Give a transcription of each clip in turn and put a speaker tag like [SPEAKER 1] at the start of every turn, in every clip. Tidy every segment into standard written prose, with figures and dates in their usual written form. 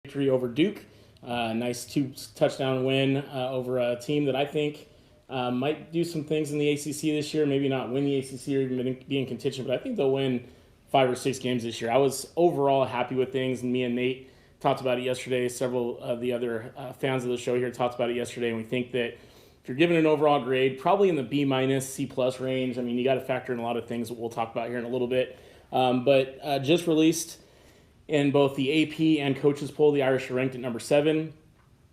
[SPEAKER 1] victory over Duke. Nice 2-touchdown win over a team that I think might do some things in the ACC this year. Maybe not win the ACC or even be in contention, but I think they'll win 5 or 6 games this year. I was overall happy with things, and me and Nate talked about it yesterday. Several of the other fans of the show here talked about it yesterday, and we think that if you're given an overall grade, probably in the B-, C+ range. I mean, you got to factor in a lot of things that we'll talk about here in a little bit. But just released in both the AP and coaches poll, the Irish are ranked at number 7.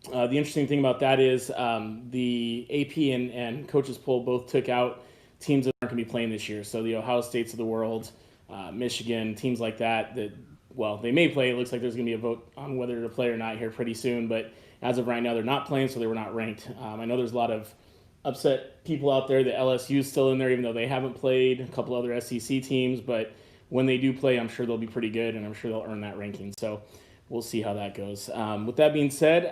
[SPEAKER 1] The interesting thing about that is the AP and coaches poll both took out teams that aren't going to be playing this year. So the Ohio States of the world, Michigan, teams like that, they may play. It looks like there's going to be a vote on whether to play or not here pretty soon. But as of right now, they're not playing, so they were not ranked. I know there's a lot of upset people out there that LSU is still in there, even though they haven't played. A couple other SEC teams, but when they do play, I'm sure they'll be pretty good, and I'm sure they'll earn that ranking. So we'll see how that goes. With that being said,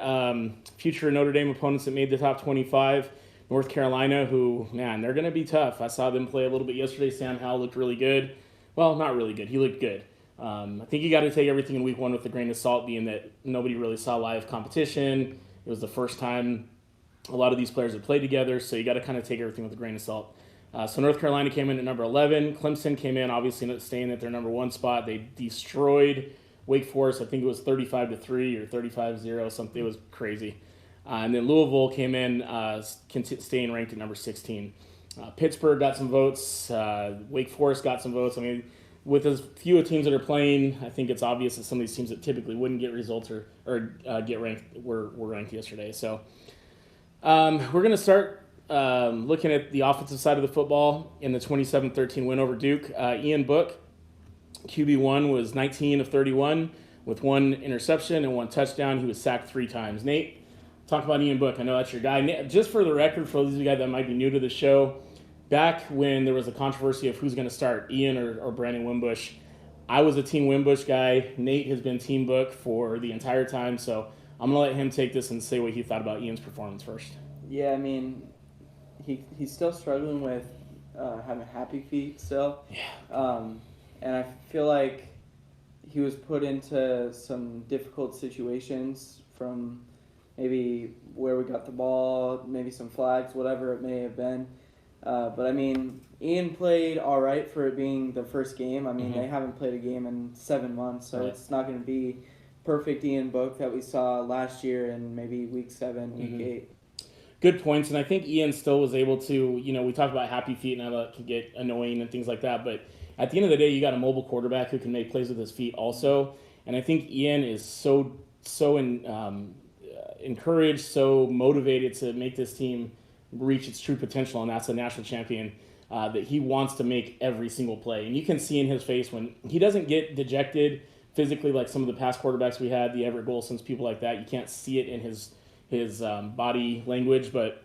[SPEAKER 1] future Notre Dame opponents that made the top 25, North Carolina, who, man, they're going to be tough. I saw them play a little bit yesterday. Sam Howell looked really good. Well, not really good. He looked good. I think you got to take everything in week 1 with a grain of salt, being that nobody really saw live competition. It was the first time a lot of these players had played together, so you got to kind of take everything with a grain of salt. So North Carolina came in at number 11. Clemson came in, obviously not staying at their number 1 spot. They destroyed Wake Forest. I think it was 35-3 or 35-0, something. It was crazy. And then Louisville came in, staying ranked at number 16. Pittsburgh got some votes. Wake Forest got some votes. I mean, with as few teams that are playing, I think it's obvious that some of these teams that typically wouldn't get results or get ranked were ranked yesterday. So we're going to start looking at the offensive side of the football in the 27-13 win over Duke. Ian Book, QB1, was 19 of 31 with 1 interception and 1 touchdown. He was sacked 3 times. Nate, talk about Ian Book. I know that's your guy. Just for the record, for those of you guys that might be new to the show, back when there was a controversy of who's going to start, Ian or Brandon Wimbush, I was a Team Wimbush guy. Nate has been Team Book for the entire time, so I'm going to let him take this and say what he thought about Ian's performance first.
[SPEAKER 2] Yeah, I mean, he's still struggling with having happy feet still.
[SPEAKER 1] Yeah.
[SPEAKER 2] And I feel like he was put into some difficult situations from maybe where we got the ball, maybe some flags, whatever it may have been. But, I mean, Ian played all right for it being the first game. I mean, they haven't played a game in 7 months, so It's not going to be perfect Ian Book that we saw last year in maybe week 7, week 8.
[SPEAKER 1] Good points, and I think Ian still was able to, we talked about happy feet, and I know that can get annoying and things like that, but at the end of the day, you got a mobile quarterback who can make plays with his feet also, and I think Ian is so encouraged, so motivated to make this team reach its true potential, and that's a national champion, that he wants to make every single play. And you can see in his face when he doesn't get dejected physically like some of the past quarterbacks we had, the Everett Golsons, people like that. You can't see it in his body language, but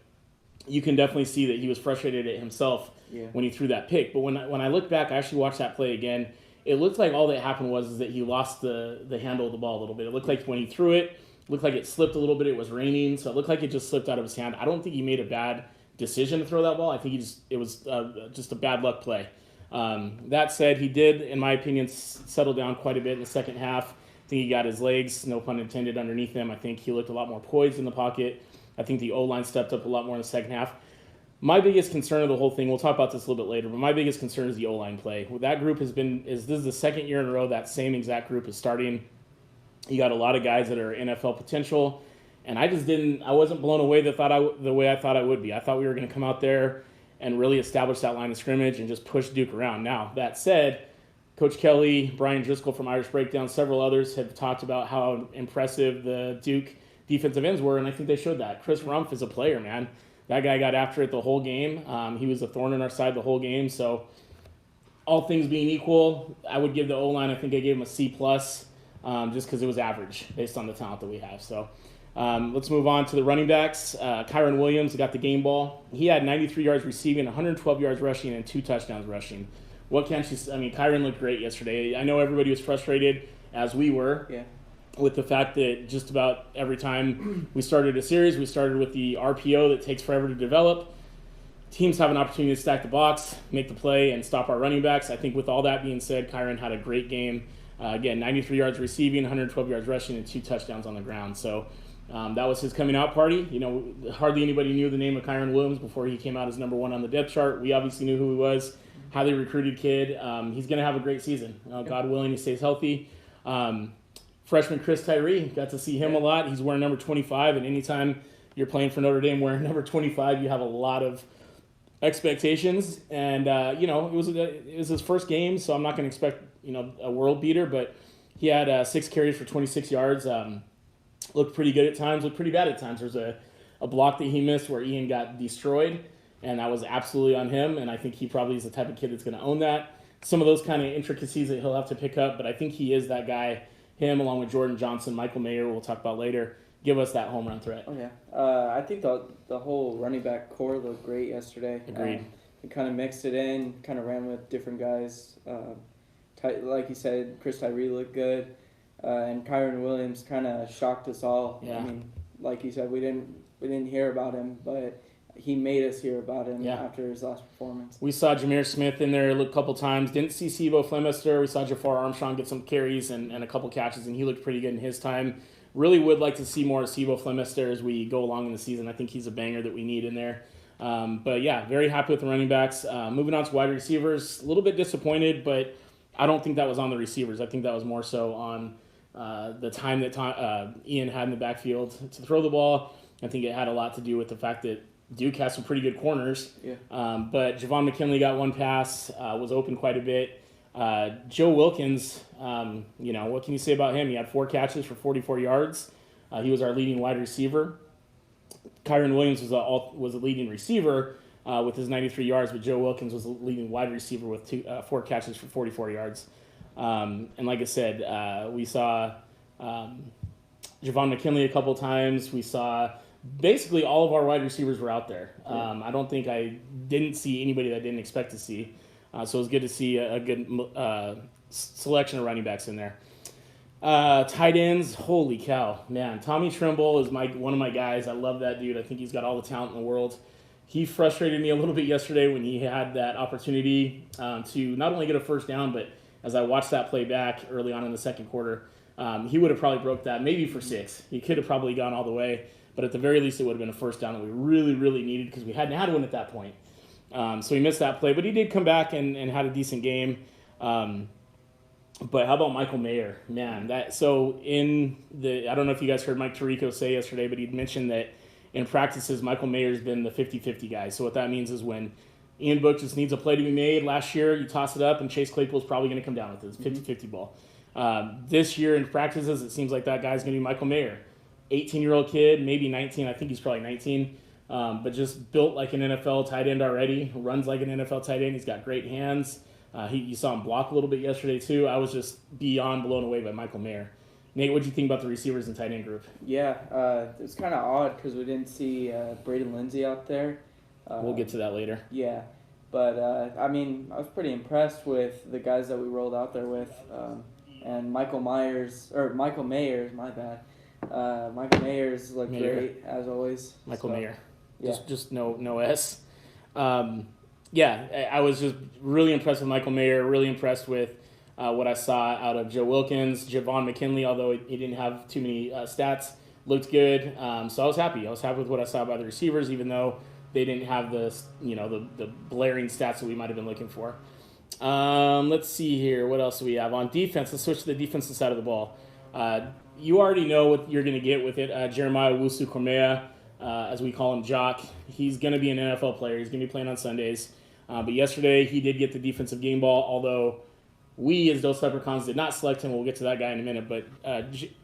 [SPEAKER 1] you can definitely see that he was frustrated at himself when he threw that pick. But when I look back, I actually watched that play again. It looked like all that happened was that he lost the handle of the ball a little bit. It looked like when he threw it, looked like it slipped a little bit. It was raining, so it looked like it just slipped out of his hand. I don't think he made a bad decision to throw that ball. I think it was just a bad luck play. That said, he did, in my opinion, settle down quite a bit in the second half. I think he got his legs, no pun intended, underneath him. I think he looked a lot more poised in the pocket. I think the O-line stepped up a lot more in the second half. My biggest concern of the whole thing, we'll talk about this a little bit later, but my biggest concern is the O-line play. That group this is the second year in a row that same exact group is starting. You got a lot of guys that are NFL potential, and I wasn't blown away the way I thought I would be. I thought we were going to come out there and really establish that line of scrimmage and just push Duke around. Now, that said, Coach Kelly, Brian Driscoll from Irish Breakdown, several others have talked about how impressive the Duke defensive ends were, and I think they showed that. Chris Rumph is a player, man. That guy got after it the whole game. He was a thorn in our side the whole game. So all things being equal, I would give the O-line, I think I gave him a C+, just because it was average based on the talent that we have. So let's move on to the running backs. Kyron Williams got the game ball. He had 93 yards receiving, 112 yards rushing, and 2 touchdowns rushing. What can't you say? I mean, Kyron looked great yesterday. I know everybody was frustrated, as we were, with the fact that just about every time we started a series, we started with the RPO that takes forever to develop. Teams have an opportunity to stack the box, make the play, and stop our running backs. I think with all that being said, Kyron had a great game. Again, 93 yards receiving, 112 yards rushing, and 2 touchdowns on the ground. So that was his coming out party. Hardly anybody knew the name of Kyron Williams before he came out as number 1 on the depth chart. We obviously knew who he was. Highly recruited kid. He's going to have a great season. God willing, he stays healthy. Freshman Chris Tyree, got to see him a lot. He's wearing number 25, and anytime you're playing for Notre Dame wearing number 25, you have a lot of expectations. And, it was his first game, so I'm not going to expect, a world beater, but he had 6 carries for 26 yards. Looked pretty good at times, looked pretty bad at times. There's a block that he missed where Ian got destroyed, and that was absolutely on him, and I think he probably is the type of kid that's going to own that. Some of those kind of intricacies that he'll have to pick up, but I think he is that guy. Him, along with Jordan Johnson, Michael Mayer, we'll talk about later, give us that home run threat.
[SPEAKER 2] Oh, yeah. I think the whole running back core looked great yesterday.
[SPEAKER 1] Agreed.
[SPEAKER 2] We kind of mixed it in, kind of ran with different guys. Like you said, Chris Tyree looked good. And Kyron Williams kind of shocked us all.
[SPEAKER 1] Yeah.
[SPEAKER 2] I mean, like you said, we didn't hear about him, but he made us hear about him after his last performance.
[SPEAKER 1] We saw Jameer Smith in there a couple times. Didn't see Sibo Flemister. We saw Jafar Armstrong get some carries and a couple catches, and he looked pretty good in his time. Really would like to see more of Sibo Flemister as we go along in the season. I think he's a banger that we need in there. But, yeah, very happy with the running backs. Moving on to wide receivers, a little bit disappointed, but I don't think that was on the receivers. I think that was more so on the time that Ian had in the backfield to throw the ball. I think it had a lot to do with the fact that Duke has some pretty good corners.
[SPEAKER 2] Yeah.
[SPEAKER 1] But Javon McKinley got 1 pass, was open quite a bit. Joe Wilkins, what can you say about him? He had 4 catches for 44 yards. He was our leading wide receiver. Kyron Williams was a leading receiver with his 93 yards, but Joe Wilkins was the leading wide receiver with 4 catches for 44 yards. And like I said, we saw Javon McKinley a couple times. We saw basically all of our wide receivers were out there. I don't think I didn't see anybody that I didn't expect to see. So it was good to see a good selection of running backs in there. Tight ends, holy cow, man. Tommy Trimble is one of my guys. I love that dude. I think he's got all the talent in the world. He frustrated me a little bit yesterday when he had that opportunity to not only get a first down, but as I watched that play back early on in the second quarter, he would have probably broke that maybe for 6. He could have probably gone all the way, but at the very least it would have been a first down that we really, really needed because we hadn't had one at that point. So he missed that play, but he did come back and had a decent game. But how about Michael Mayer? Man, I don't know if you guys heard Mike Tirico say yesterday, but he'd mentioned that in practices, Michael Mayer's been the 50-50 guy. So what that means is when Ian Book just needs a play to be made, last year you toss it up and Chase Claypool's probably going to come down with it. It's 50-50 ball. This year in practices, it seems like that guy's going to be Michael Mayer. 18-year-old kid, maybe 19. I think he's probably 19. But just built like an NFL tight end already, runs like an NFL tight end. He's got great hands. You saw him block a little bit yesterday too. I was just beyond blown away by Michael Mayer. Nate, what do you think about the receivers and tight end group?
[SPEAKER 2] Yeah, it was kind of odd because we didn't see Braden Lindsay out there.
[SPEAKER 1] We'll get to that later.
[SPEAKER 2] Yeah, but I was pretty impressed with the guys that we rolled out there with, and Michael Mayers, my bad. Michael Mayers looked great as always.
[SPEAKER 1] Michael Mayer.
[SPEAKER 2] Yeah.
[SPEAKER 1] Just no S. I was just really impressed with Michael Mayer, really impressed with what I saw out of Joe Wilkins. Javon McKinley, although he didn't have too many stats, looked good. So I was happy. I was happy with what I saw by the receivers, even though they didn't have the blaring stats that we might have been looking for. Let's see here. What else do we have? On defense, let's switch to the defensive side of the ball. You already know what you're going to get with it. Jeremiah Owusu-Koramoah, as we call him, Jock. He's going to be an NFL player. He's going to be playing on Sundays. But yesterday he did get the defensive game ball, although we as those Leprechauns did not select him. We'll get to that guy in a minute. But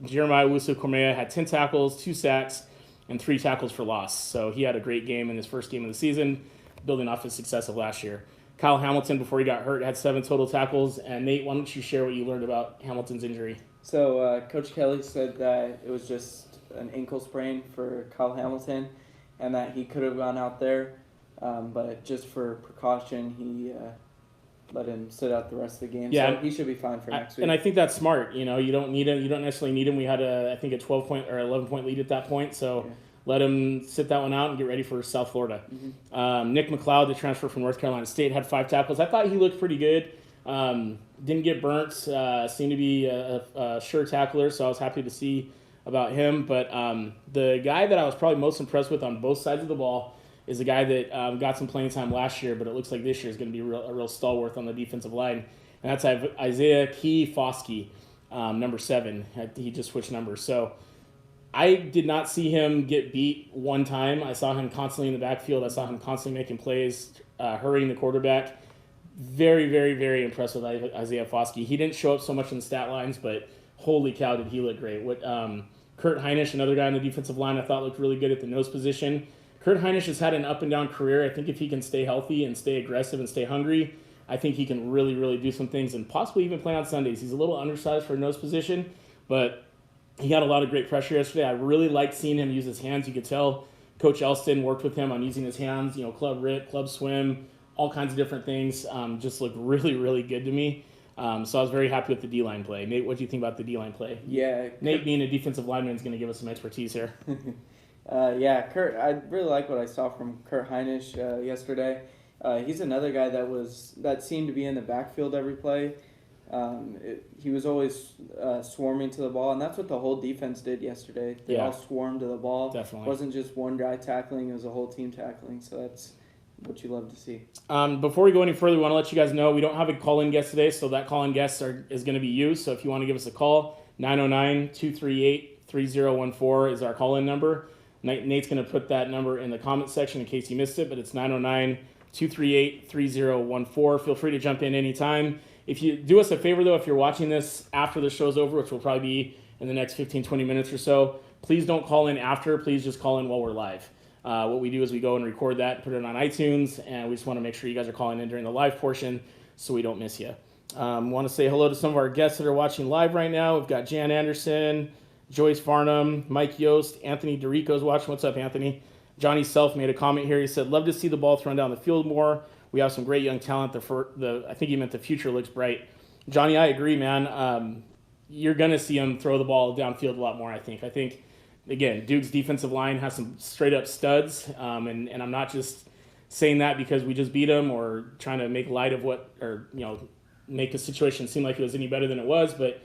[SPEAKER 1] Jeremiah Owusu-Koramoah had 10 tackles, 2 sacks, and 3 tackles for loss. So he had a great game in his first game of the season, building off his success of last year. Kyle Hamilton, before he got hurt, had 7 total tackles. And Nate, why don't you share what you learned about Hamilton's injury?
[SPEAKER 2] So Coach Kelly said that it was just an ankle sprain for Kyle Hamilton and that he could have gone out there, but just for precaution, he let him sit out the rest of the game.
[SPEAKER 1] Yeah,
[SPEAKER 2] so he should be fine for next week.
[SPEAKER 1] And I think that's smart. You don't need him. You don't necessarily need him. We had I think a 12-point or 11-point lead at that point, so let him sit that one out and get ready for South Florida. Mm-hmm. Nick Mcleod, the transfer from North Carolina State, had 5 tackles. I thought he looked pretty good. Didn't get burnt. Seemed to be a sure tackler, so I was happy to see about him. But the guy that I was probably most impressed with on both sides of the ball is a guy that got some playing time last year, but it looks like this year is going to be a real stalwart on the defensive line. And that's Isaiah Foskey, number 7. He just switched numbers. So I did not see him get beat one time. I saw him constantly in the backfield. I saw him constantly making plays, hurrying the quarterback. Very, very, very impressed with Isaiah Foskey. He didn't show up so much in the stat lines, but holy cow, did he look great. Kurt Heineck, another guy on the defensive line, I thought looked really good at the nose position. Kurt Heineck has had an up-and-down career. I think if he can stay healthy and stay aggressive and stay hungry, I think he can really, really do some things and possibly even play on Sundays. He's a little undersized for a nose position, but he got a lot of great pressure yesterday. I really liked seeing him use his hands. You could tell Coach Elston worked with him on using his hands, club rip, club swim, all kinds of different things. Just looked really, really good to me. So I was very happy with the D-line play. Nate, what do you think about the D-line play?
[SPEAKER 2] Yeah.
[SPEAKER 1] Nate, being a defensive lineman, is going to give us some expertise here.
[SPEAKER 2] Kurt, I really like what I saw from Kurt Heineck yesterday. He's another guy that seemed to be in the backfield every play. He was always swarming to the ball, and that's what the whole defense did yesterday. They all swarmed to the ball.
[SPEAKER 1] Definitely.
[SPEAKER 2] It wasn't just one guy tackling, it was a whole team tackling, so that's what you love to see.
[SPEAKER 1] Before we go any further, we want to let you guys know we don't have a call-in guest today, so that call-in guest is going to be you. So if you want to give us a call, 909-238-3014 is our call-in number. Nate's going to put that number in the comment section in case you missed it, but it's 909-238-3014. Feel free to jump in anytime. If you do us a favor, though, if you're watching this after the show's over, which will probably be in the next 15, 20 minutes or so, please don't call in after. Please just call in while we're live. What we do is we go and record that, put it on iTunes, and we just want to make sure you guys are calling in during the live portion so we don't miss you. Want to say hello to some of our guests that are watching live right now. We've got Jan Anderson, Joyce Farnham, Mike Yost, Anthony DeRico's watching. What's up, Anthony? Johnny Self made a comment here. He said, love to see the ball thrown down the field more. We have some great young talent. I think he meant the future looks bright. Johnny, I agree, man. You're going to see him throw the ball downfield a lot more, I think. I think, again, Duke's defensive line has some straight-up studs, and I'm not just saying that because we just beat them or trying to make light of make a situation seem like it was any better than it was, but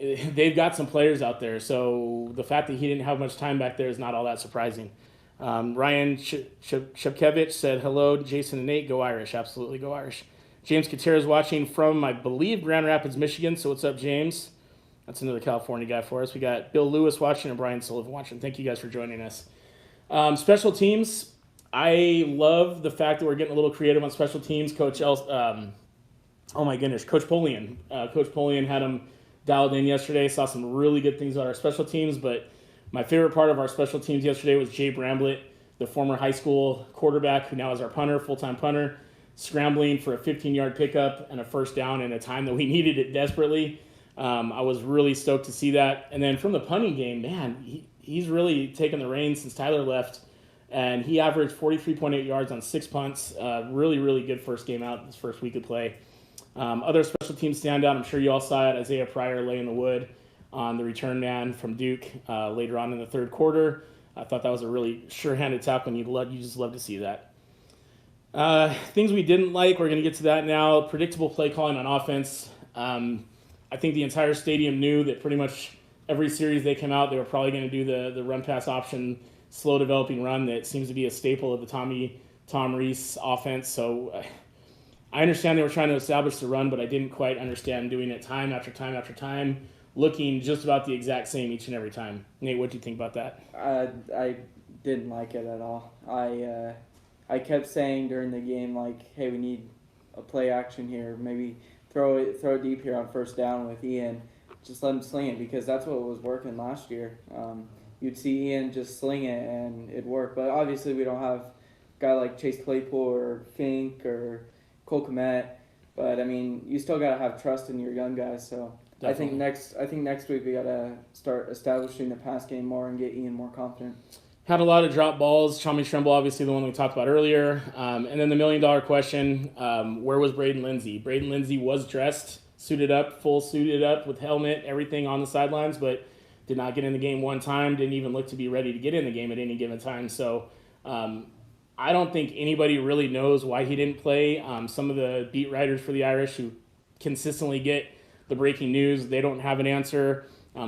[SPEAKER 1] they've got some players out there. So the fact that he didn't have much time back there is not all that surprising. Ryan Shepkevich said, hello, Jason and Nate. Go Irish. Absolutely, go Irish. James Katera is watching from, I believe, Grand Rapids, Michigan. So what's up, James? That's another California guy for us. We got Bill Lewis watching and Brian Sullivan watching. Thank you guys for joining us. Special teams. I love the fact that we're getting a little creative on special teams. Coach Polian. Coach Polian had him dialed in yesterday. Saw some really good things on our special teams, but my favorite part of our special teams yesterday was Jay Bramblett, the former high school quarterback who now is our punter, full-time punter, scrambling for a 15-yard pickup and a first down in a time that we needed it desperately. I was really stoked to see that. And then from the punting game, man, he's really taken the reins since Tyler left, and he averaged 43.8 yards on 6 punts. Really, really good first game out, this first week of play. Other special team standout, I'm sure you all saw it, Isaiah Pryor laying the wood on the return man from Duke later on in the third quarter. I thought that was a really sure-handed tackle, and you just love to see that. Things we didn't like, we're going to get to that now. Predictable play calling on offense. I think the entire stadium knew that pretty much every series they came out, they were probably going to do the run-pass option, slow-developing run that seems to be a staple of the Tom Rees offense. So I understand they were trying to establish the run, but I didn't quite understand doing it time after time after time, looking just about the exact same each and every time. Nate, what do you think about that?
[SPEAKER 2] I didn't like it at all. I kept saying during the game, hey, we need a play action here. Maybe throw it deep here on first down with Ian. Just let him sling it, because that's what was working last year. You'd see Ian just sling it and it'd work. But obviously we don't have a guy like Chase Claypool or Fink or Cole Kmet. But you still gotta have trust in your young guys. So definitely. I think next week we gotta start establishing the pass game more and get Ian more confident.
[SPEAKER 1] Had a lot of drop balls. Tommy Tremble, obviously the one we talked about earlier. And then the $1 million question, where was Braden Lindsey? Braden Lindsey was dressed, suited up with helmet, everything on the sidelines, but did not get in the game one time, didn't even look to be ready to get in the game at any given time. So I don't think anybody really knows why he didn't play. Some of the beat writers for the Irish who consistently get the breaking news. They don't have an answer.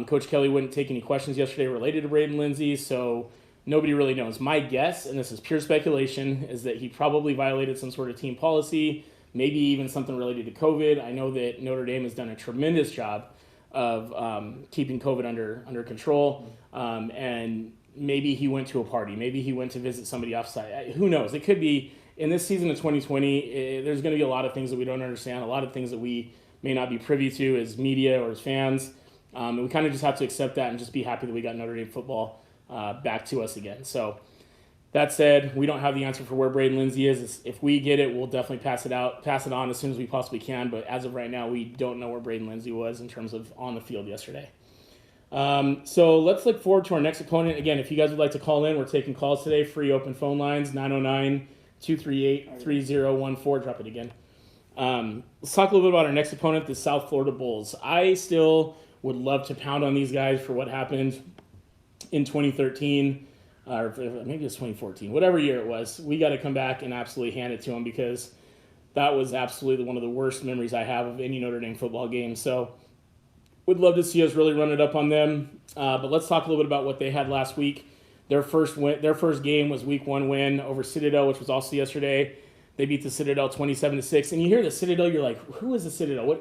[SPEAKER 1] Coach Kelly wouldn't take any questions yesterday related to Braden Lindsey, so nobody really knows. My guess, and this is pure speculation, is that he probably violated some sort of team policy, maybe even something related to COVID. I know that Notre Dame has done a tremendous job of keeping COVID under control, and maybe he went to a party. Maybe he went to visit somebody offsite. Who knows? It could be, in this season of 2020, there's going to be a lot of things that we don't understand, a lot of things that we may not be privy to as media or as fans. And we kind of just have to accept that and just be happy that we got Notre Dame football back to us again. So that said, we don't have the answer for where Braden Lindsey is. If we get it, we'll definitely pass it on as soon as we possibly can. But as of right now, we don't know where Braden Lindsey was in terms of on the field yesterday. So let's look forward to our next opponent. Again, if you guys would like to call in, we're taking calls today. Free open phone lines, 909-238-3014. Drop it again. Let's talk a little bit about our next opponent, the South Florida Bulls. I still would love to pound on these guys for what happened in 2013, or maybe it's 2014, whatever year it was. We got to come back and absolutely hand it to them, because that was absolutely one of the worst memories I have of any Notre Dame football game. So would love to see us really run it up on them. But let's talk a little bit about what they had last week. Their first game was Week 1 win over Citadel, which was also yesterday. They beat the Citadel 27-6. And you hear the Citadel, you're like, who is the Citadel?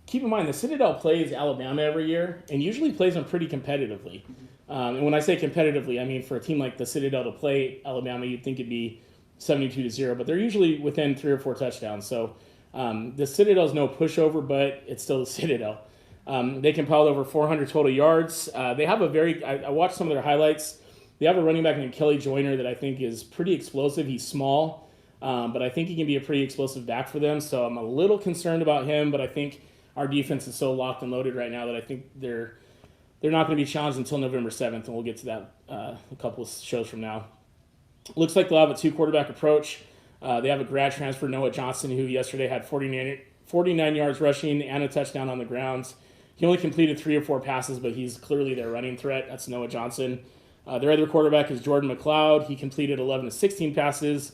[SPEAKER 1] Keep in mind, the Citadel plays Alabama every year and usually plays them pretty competitively. And when I say competitively, I mean for a team like the Citadel to play Alabama, you'd think it'd be 72-0, but they're usually within 3 or 4 touchdowns. So the Citadel's no pushover, but it's still the Citadel. They compiled over 400 total yards. They have I watched some of their highlights. They have a running back named Grier Jr. that I think is pretty explosive. He's small, but I think he can be a pretty explosive back for them. So I'm a little concerned about him, but I think our defense is so locked and loaded right now that I think they're not going to be challenged until November 7th, and we'll get to that a couple of shows from now. Looks like they'll have a 2-quarterback approach. They have a grad transfer, Noah Johnson, who yesterday had 49 yards rushing and a touchdown on the grounds. He only completed 3 or 4 passes, but he's clearly their running threat. That's Noah Johnson. Their other quarterback is Jordan Mcleod. He completed 11 to 16 passes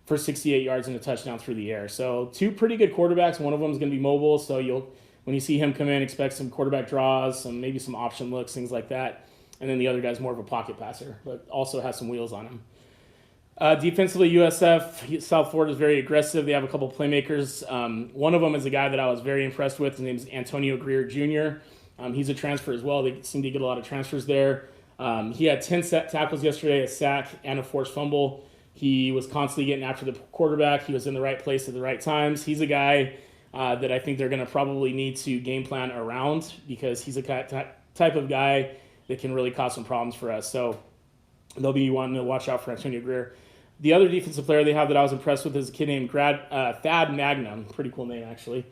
[SPEAKER 1] for 68 yards and a touchdown through the air. So 2 pretty good quarterbacks. One of them is going to be mobile, so when you see him come in, expect some quarterback draws, maybe some option looks, things like that. And then the other guy's more of a pocket passer, but also has some wheels on him. Defensively, USF, South Florida is very aggressive. They have a couple playmakers. One of them is a guy that I was very impressed with. His name is Grier Jr. He's a transfer as well. They seem to get a lot of transfers there. He had 10 tackles yesterday, a sack, and a forced fumble. He was constantly getting after the quarterback. He was in the right place at the right times. He's a guy that I think they're going to probably need to game plan around, because he's a type of guy that can really cause some problems for us. So they'll be wanting to watch out for Grier. The other defensive player they have that I was impressed with is a kid named Thad Magnum. Pretty cool name, actually.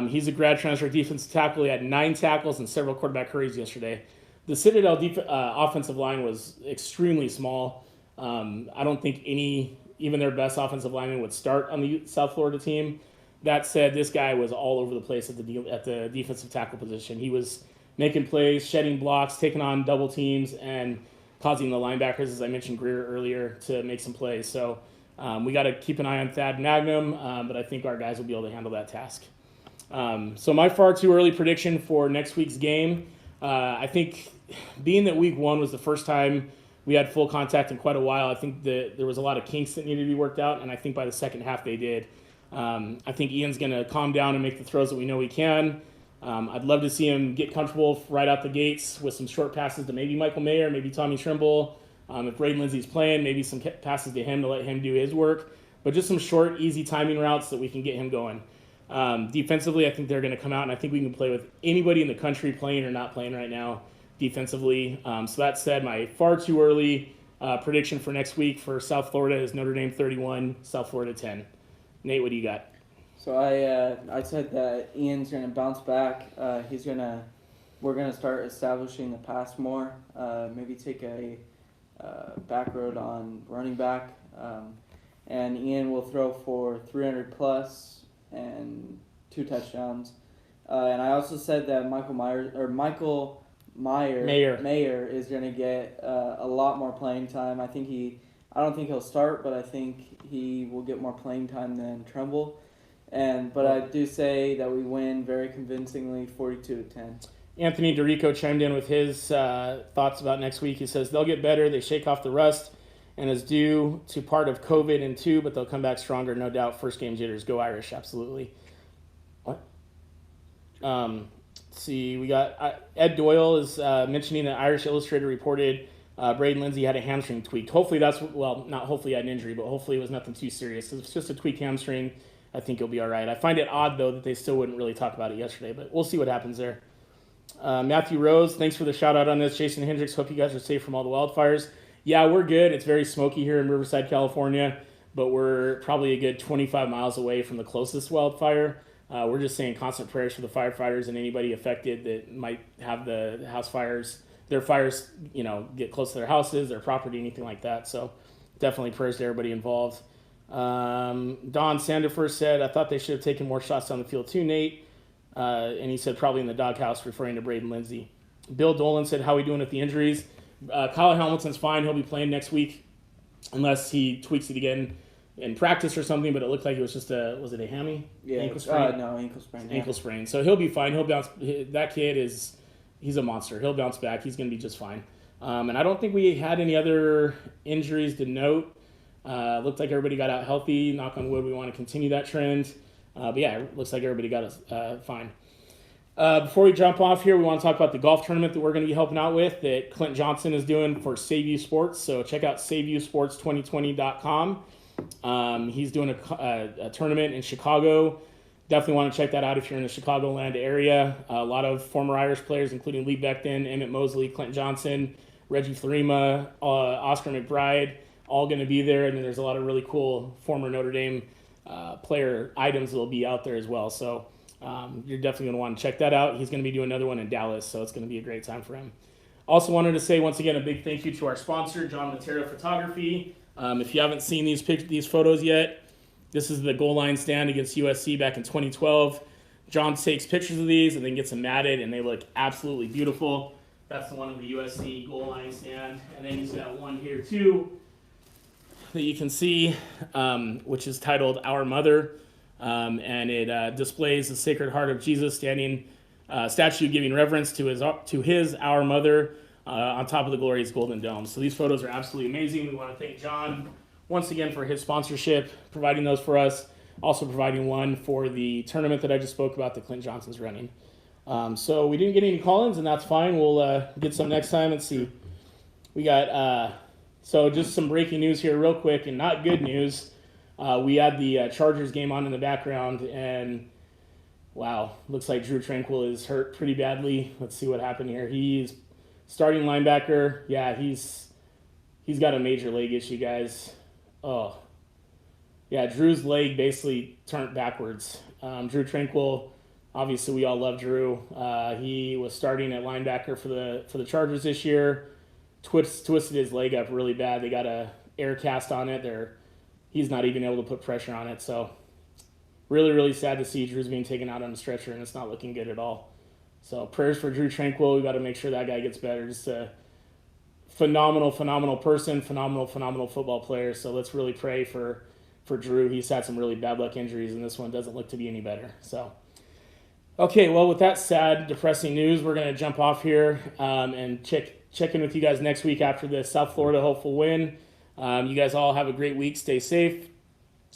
[SPEAKER 1] He's a grad transfer defensive tackle. He had 9 tackles and several quarterback hurries yesterday. The Citadel offensive line was extremely small. I don't think even their best offensive lineman would start on the South Florida team. That said, this guy was all over the place at the defensive tackle position. He was making plays, shedding blocks, taking on double teams, and causing the linebackers, as I mentioned Grier earlier, to make some plays. So we got to keep an eye on Thad Magnum, but I think our guys will be able to handle that task. So my far too early prediction for next week's game, I think being that Week 1 was the first time we had full contact in quite a while, I think that there was a lot of kinks that needed to be worked out, and I think by the second half they did. I think Ian's going to calm down and make the throws that we know he can. I'd love to see him get comfortable right out the gates with some short passes to maybe Michael Mayer, maybe Tommy Trimble. If Braden Lindsey's playing, maybe some passes to him to let him do his work. But just some short, easy timing routes that we can get him going. Defensively, I think they're going to come out, and I think we can play with anybody in the country playing or not playing right now defensively. So that said, my far too early prediction for next week for South Florida is Notre Dame 31, South Florida 10. Nate, what do you got?
[SPEAKER 2] So I said that Ian's going to bounce back. We're going to start establishing the pass more. Maybe take a back road on running back. And Ian will throw for 300 plus and 2 touchdowns. And I also said that Michael Mayer is going to get a lot more playing time. I don't think he'll start, but I think he will get more playing time than Tremble. But I do say that we win very convincingly, 42-10.
[SPEAKER 1] Anthony DeRico chimed in with his thoughts about next week. He says they'll get better. They shake off the rust and is due to part of COVID and two, but they'll come back stronger, no doubt. First game jitters. Go Irish, absolutely. What? Let's see, we got Ed Doyle is mentioning that Irish Illustrated reported Braden Lindsay had a hamstring tweaked. Hopefully not hopefully he had an injury, but hopefully it was nothing too serious. If it's just a tweaked hamstring, I think he'll be all right. I find it odd, though, that they still wouldn't really talk about it yesterday, but we'll see what happens there. Matthew Rose, thanks for the shout-out on this. Jason Hendricks, hope you guys are safe from all the wildfires. Yeah, we're good. It's very smoky here in Riverside, California, but we're probably a good 25 miles away from the closest wildfire. We're just saying constant prayers for the firefighters and anybody affected that might have the house fires, their fires, get close to their houses, their property, anything like that. So definitely prayers to everybody involved. Don Sandifer said, I thought they should have taken more shots down the field too, Nate. And he said probably in the doghouse, referring to Braden Lindsay. Bill Dolan said, how are we doing with the injuries? Kyle Hamilton's fine. He'll be playing next week unless he tweaks it again in practice or something, but it looked like it was just was it a hammy?
[SPEAKER 2] Yeah,
[SPEAKER 1] ankle sprain?
[SPEAKER 2] No, ankle sprain.
[SPEAKER 1] Ankle sprain. So he'll be fine. He'll bounce. That kid he's a monster. He'll bounce back. He's going to be just fine. And I don't think we had any other injuries to note. Looked like everybody got out healthy. Knock on wood, we want to continue that trend. But yeah, it looks like everybody got us fine. Before we jump off here, we want to talk about the golf tournament that we're going to be helping out with that Clint Johnson is doing for Save You Sports. So check out saveyousports2020.com. He's doing a tournament in Chicago. Definitely want to check that out if you're in the Chicagoland area. A lot of former Irish players, including Lee Beckton, Emmett Mosley, Clint Johnson, Reggie Florima, Oscar McBride, all going to be there. And then there's a lot of really cool former Notre Dame player items that will be out there as well. So you're definitely going to want to check that out. He's going to be doing another one in Dallas, so it's going to be a great time for him. Also wanted to say, once again, a big thank you to our sponsor, John Matera Photography. If you haven't seen these photos yet, this is the goal line stand against USC back in 2012. John takes pictures of these and then gets them matted, and they look absolutely beautiful. That's the one of the USC goal line stand. And then he's got one here, too, that you can see, which is titled Our Mother. And it displays the Sacred Heart of Jesus standing statue giving reverence to his Our Mother on top of the glorious Golden Dome. So these photos are absolutely amazing. We want to thank John once again for his sponsorship, providing those for us, also providing one for the tournament that I just spoke about that Clint Johnson's running. So we didn't get any call-ins, and that's fine. We'll get some next time and see. We got so just some breaking news here real quick, and not good news. We had the Chargers game on in the background, and wow, looks like Drew Tranquil is hurt pretty badly. Let's see what happened here. He's starting linebacker. Yeah, he's got a major leg issue, guys. Oh, yeah, Drew's leg basically turned backwards. Drew Tranquil, obviously we all love Drew. He was starting at linebacker for the Chargers this year. Twisted his leg up really bad. They got a air cast on it. He's not even able to put pressure on it. So really, really sad to see Drew's being taken out on a stretcher, and it's not looking good at all. So prayers for Drew Tranquil. We got to make sure that guy gets better. Just a phenomenal, phenomenal person, phenomenal, phenomenal football player. So let's really pray for Drew. He's had some really bad luck injuries, and this one doesn't look to be any better. So, okay, well, with that sad, depressing news, we're going to jump off here and check in with you guys next week after the South Florida hopeful win. You guys all have a great week. Stay safe.